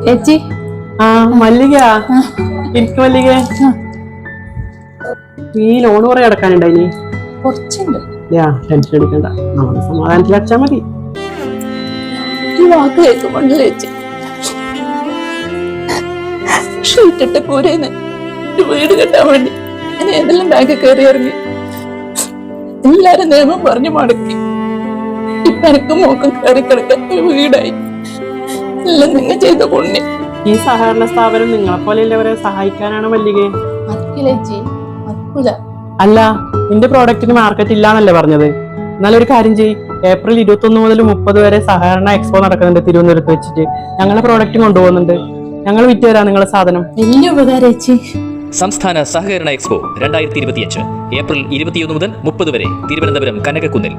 ചേച്ചി ആ മല്ലിക എനിക്ക് മല്ലിക ഈ ലോൺ കുറെ അടക്കാനുണ്ടായിനി കുറച്ചുണ്ട്. ടെൻഷൻ എടുക്കണ്ട, നമ്മളെ സമാധാനത്തിൽ അടച്ചാ മതി. ഈ വാക്ക് കേൾക്കുമ്പോണ്ടല്ലോ ചേച്ചി, ഷീറ്റിട്ട കൂരേന്ന് ഒരു വീട് കെട്ടാൻ വേണ്ടി ഞാൻ ഏതെല്ലാം ബാങ്ക് കയറി ഇറങ്ങി എല്ലാരും നിയമം പറഞ്ഞു മടക്കി. ഇപ്പൊ എനക്ക് മോക്കം കയറി കിടക്കാൻ ഒരു വീടായി. എല്ലാം നിങ്ങൾ ചെയ്ത പുണ്യം. ഈ സഹകരണ സ്ഥാപനം നിങ്ങളെ പോലെയുള്ളവരെ സഹായിക്കാനാണ് മല്ലികേ. മറക്കില്ല ചേച്ചി, മറക്കൂല. അല്ല, നിന്റെ പ്രോഡക്റ്റിന് മാർക്കറ്റ് ഇല്ലാന്നല്ലേ പറഞ്ഞത്? എന്നാലൊരു കാര്യം ചെയ്യ്, ഏപ്രിൽ 21 മുതൽ 30 വരെ സഹകരണ എക്സ്പോ നടക്കുന്നുണ്ട് തിരുവനന്തപുരത്ത് വെച്ചിട്ട്. ഞങ്ങളെ പ്രോഡക്റ്റ് കൊണ്ടുപോകുന്നുണ്ട്, ഞങ്ങൾ വിറ്റ് തരാം നിങ്ങളെ സാധനം. വലിയ ഉപകാരം ചേച്ചി. സംസ്ഥാന സഹകരണ എക്സ്പോ 2025 ഏപ്രിൽ 21 മുതൽ 30 വരെ തിരുവനന്തപുരം കനകക്കുന്നിൽ.